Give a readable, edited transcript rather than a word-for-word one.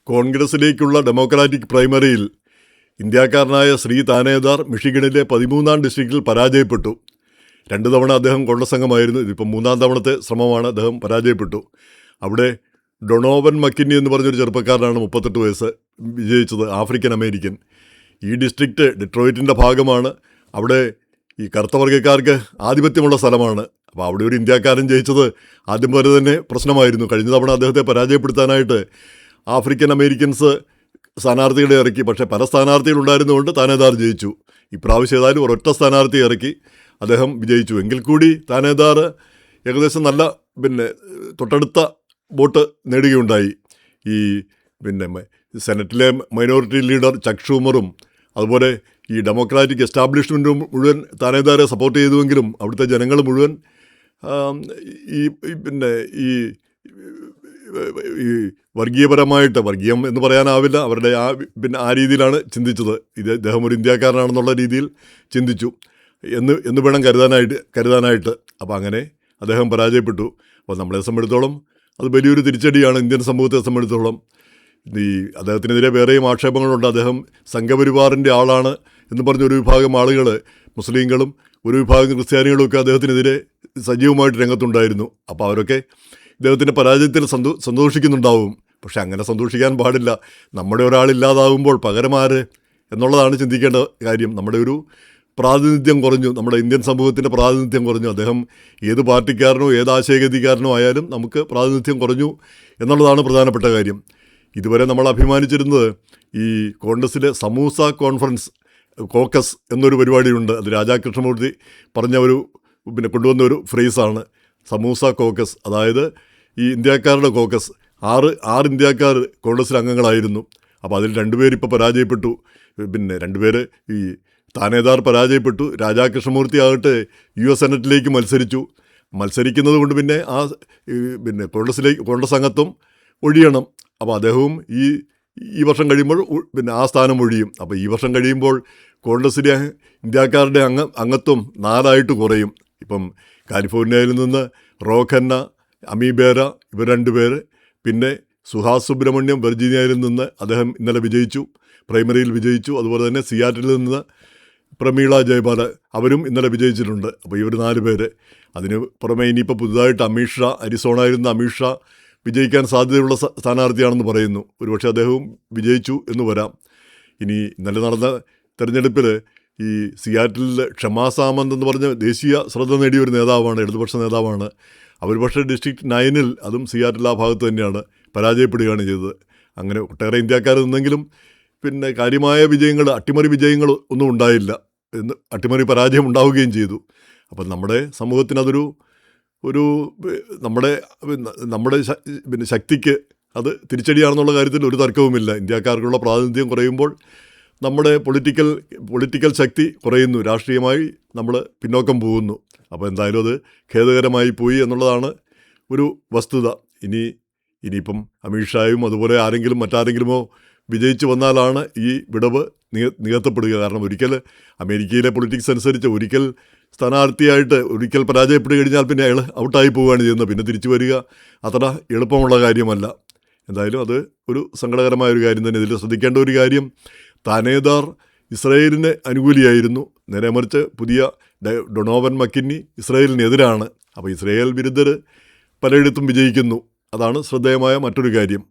കോൺഗ്രസിലേക്കുള്ള democratic പ്രൈമറിയിൽ ഇന്ത്യക്കാരനായ Shri താനേദാർ മിഷിഗണിലെ 13-ാം ഡിസ്ട്രിക്റ്റിൽ പരാജയപ്പെട്ടു. 2 തവണ അദ്ദേഹം കോൺഗ്രസ് അംഗമായിരുന്നു. ഇതിപ്പോൾ 3-ാം തവണത്തെ ശ്രമമാണ്. അദ്ദേഹം പരാജയപ്പെട്ടു. അവിടെ ഡൊണോവൻ മക്കിന്നി എന്ന് പറഞ്ഞൊരു ചെറുപ്പക്കാരനാണ് 38 വയസ്സ് വിജയിച്ചത്, ആഫ്രിക്കൻ അമേരിക്കൻ. ഈ ഡിസ്ട്രിക്റ്റ് ഡിട്രോയിറ്റിൻ്റെ ഭാഗമാണ്. അവിടെ ഈ കറുത്ത വർഗ്ഗക്കാർക്ക് ആധിപത്യമുള്ള സ്ഥലമാണ്. അപ്പോൾ അവിടെ ഒരു ഇന്ത്യക്കാരൻ ജയിച്ചത് ആദ്യം വരെ തന്നെ പ്രശ്നമായിരുന്നു. കഴിഞ്ഞ തവണ അദ്ദേഹത്തെ പരാജയപ്പെടുത്താനായിട്ട് ആഫ്രിക്കൻ അമേരിക്കൻസ് സ്ഥാനാർത്ഥികളെ ഇറക്കി. പക്ഷേ പല സ്ഥാനാർത്ഥികളുണ്ടായിരുന്നുകൊണ്ട് താനേദാർ ജയിച്ചു. ഇപ്രാവശ്യം ഏതായാലും ഒരൊറ്റ സ്ഥാനാർത്ഥിയെ ഇറക്കി അദ്ദേഹം വിജയിച്ചു. എങ്കിൽ കൂടി താനേദാർ ഏകദേശം നല്ല തൊട്ടടുത്ത വോട്ട് നേടുകയുണ്ടായി. ഈ സെനറ്റിലെ മൈനോറിറ്റി ലീഡർ ചക് ഷൂമറും അതുപോലെ ഈ ഡെമോക്രാറ്റിക് എസ്റ്റാബ്ലിഷ്മെൻറ്റും മുഴുവൻ താനേദാരെ സപ്പോർട്ട് ചെയ്തുവെങ്കിലും അവിടുത്തെ ജനങ്ങൾ മുഴുവൻ ഈ വർഗീയപരമായിട്ട്, വർഗീയം എന്ന് പറയാനാവില്ല, അവരുടെ ആ രീതിയിലാണ് ചിന്തിച്ചത്. ഇദ്ദേഹം ഒരു ഇന്ത്യക്കാരനാണെന്നുള്ള രീതിയിൽ ചിന്തിച്ചു എന്ന് വേണം കരുതാനായിട്ട്. അപ്പോൾ അങ്ങനെ അദ്ദേഹം പരാജയപ്പെട്ടു. അപ്പോൾ നമ്മളെ സംബന്ധിച്ചിടത്തോളം അത് വലിയൊരു തിരിച്ചടിയാണ് ഇന്ത്യൻ സമൂഹത്തെ സംബന്ധിച്ചിടത്തോളം. അദ്ദേഹത്തിനെതിരെ വേറെയും ആക്ഷേപങ്ങളുണ്ട്. അദ്ദേഹം സംഘപരിവാറിൻ്റെ ആളാണ് എന്ന് പറഞ്ഞൊരു വിഭാഗം ആളുകൾ, മുസ്ലിങ്ങളും ഒരു വിഭാഗം ക്രിസ്ത്യാനികളും ഒക്കെ അദ്ദേഹത്തിനെതിരെ സജീവമായിട്ട് രംഗത്തുണ്ടായിരുന്നു. അപ്പോൾ അവരൊക്കെ ഇദ്ദേഹത്തിൻ്റെ പരാജയത്തിൽ സന്തോഷിക്കുന്നുണ്ടാവും. പക്ഷെ അങ്ങനെ സന്തോഷിക്കാൻ പാടില്ല. നമ്മുടെ ഒരാളില്ലാതാവുമ്പോൾ പകരമാര് എന്നുള്ളതാണ് ചിന്തിക്കേണ്ട കാര്യം. നമ്മുടെ ഒരു പ്രാതിനിധ്യം കുറഞ്ഞു, നമ്മുടെ ഇന്ത്യൻ സമൂഹത്തിൻ്റെ പ്രാതിനിധ്യം കുറഞ്ഞു. അദ്ദേഹം ഏത് പാർട്ടിക്കാരനോ ഏത് ആശയഗതിക്കാരനോ ആയാലും നമുക്ക് പ്രാതിനിധ്യം കുറഞ്ഞു എന്നുള്ളതാണ് പ്രധാനപ്പെട്ട കാര്യം. ഇതുവരെ നമ്മൾ അഭിമാനിച്ചിരുന്നത് ഈ കോൺഗ്രസിലെ സമൂസ കോൺഫറൻസ് കോക്കസ് എന്നൊരു പരിപാടിയുണ്ട്. അത് രാജാകൃഷ്ണമൂർത്തി കൊണ്ടുവന്ന ഒരു ഫ്രേസാണ് സമൂസ കോക്കസ്. അതായത് ഈ ഇന്ത്യക്കാരുടെ കോക്കസ്. 6 ഇന്ത്യക്കാർ കോൺഗ്രസിൽ അംഗങ്ങളായിരുന്നു. അപ്പോൾ അതിൽ 2 പേര് ഇപ്പോൾ പരാജയപ്പെട്ടു. 2 പേര് ഈ താനേദാർ പരാജയപ്പെട്ടു. രാജാകൃഷ്ണമൂർത്തി ആകട്ടെ US സെനറ്റിലേക്ക് മത്സരിക്കുന്നത് കൊണ്ട് കോൺഗ്രസ് അംഗത്വം ഒഴിയണം. അപ്പോൾ അദ്ദേഹവും ഈ വർഷം കഴിയുമ്പോൾ ആ സ്ഥാനം ഒഴിയും. അപ്പോൾ ഈ വർഷം കഴിയുമ്പോൾ കോൺഗ്രസിലെ ഇന്ത്യക്കാരുടെ അംഗത്വം 4 കുറയും. ഇപ്പം കാലിഫോർണിയയിൽ നിന്ന് റോഖന്ന, അമീബേര, ഇവർ 2 പേര്. പിന്നെ സുഹാസ് സുബ്രഹ്മണ്യം വെർജീനിയയിൽ നിന്ന് അദ്ദേഹം ഇന്നലെ പ്രൈമറിയിൽ വിജയിച്ചു. അതുപോലെ തന്നെ സിയാറ്റിൽ നിന്ന് പ്രമീള ജയപാൽ, അവരും ഇന്നലെ വിജയിച്ചിട്ടുണ്ട്. അപ്പോൾ ഇവർ 4 പേര്. അതിന് പുറമെ ഇനിയിപ്പോൾ പുതുതായിട്ട് അമിത്ഷാ, അരിസോണയിൽ നിന്ന് അമിത്ഷാ വിജയിക്കാൻ സാധ്യതയുള്ള സ്ഥാനാർത്ഥിയാണെന്ന് പറയുന്നു. ഒരുപക്ഷെ അദ്ദേഹവും വിജയിച്ചു എന്ന് വരാം. ഇനി ഇന്നലെ നടന്ന തെരഞ്ഞെടുപ്പിൽ ഈ സിയാറ്റിൽ ക്ഷമാ സാമന്ത് എന്ന് പറഞ്ഞ ദേശീയ ശ്രദ്ധ നേടിയ ഒരു നേതാവാണ്, ഇടതുപക്ഷ നേതാവാണ്. അവർ പക്ഷേ ഡിസ്ട്രിക്ട് 9 അതും സിയാറ്റിൽ ആ ഭാഗത്ത് തന്നെയാണ് പരാജയപ്പെടുകയാണ് ചെയ്തത്. അങ്ങനെ ഒട്ടേറെ ഇന്ത്യക്കാർ നിന്നെങ്കിലും കാര്യമായ വിജയങ്ങൾ, അട്ടിമറി വിജയങ്ങൾ ഒന്നും ഉണ്ടായില്ല. അട്ടിമറി പരാജയം ഉണ്ടാവുകയും ചെയ്തു. അപ്പം നമ്മുടെ സമൂഹത്തിന് നമ്മുടെ ശക്തിക്ക് അത് തിരിച്ചടിയാണെന്നുള്ള കാര്യത്തിൽ ഒരു തർക്കവുമില്ല. ഇന്ത്യക്കാർക്കുള്ള പ്രാതിനിധ്യം കുറയുമ്പോൾ നമ്മുടെ പൊളിറ്റിക്കൽ ശക്തി കുറയുന്നു, രാഷ്ട്രീയമായി നമ്മൾ പിന്നോക്കം പോകുന്നു. അപ്പോൾ എന്തായാലും അത് ഖേദകരമായി പോയി എന്നുള്ളതാണ് ഒരു വസ്തുത. ഇനിയിപ്പം അമിത്ഷായും അതുപോലെ മറ്റാരെങ്കിലുമോ വിജയിച്ചു വന്നാലാണ് ഈ വിടവ് നികത്തപ്പെടുക. കാരണം ഒരിക്കൽ അമേരിക്കയിലെ പൊളിറ്റിക്സ് അനുസരിച്ച് ഒരിക്കൽ സ്ഥാനാർത്ഥിയായിട്ട് പരാജയപ്പെടുക കഴിഞ്ഞാൽ പിന്നെ അയാൾ ഔട്ടായി പോവുകയാണ് ചെയ്യുന്നത്. പിന്നെ തിരിച്ചു വരിക അത്ര എളുപ്പമുള്ള കാര്യമല്ല. എന്തായാലും അത് ഒരു സങ്കടകരമായൊരു കാര്യം തന്നെ. ഇതിൽ ശ്രദ്ധിക്കേണ്ട ഒരു കാര്യം, താനേദാർ ഇസ്രായേലിന് അനുകൂലിയായിരുന്നു. നേരെ മറിച്ച് പുതിയ ഡൊണോവൻ മക്കിന്നി ഇസ്രായേലിനെതിരാണ്. അപ്പോൾ ഇസ്രായേൽ വിരുദ്ധർ പലയിടത്തും വിജയിക്കുന്നു. അതാണ് ശ്രദ്ധേയമായ മറ്റൊരു കാര്യം.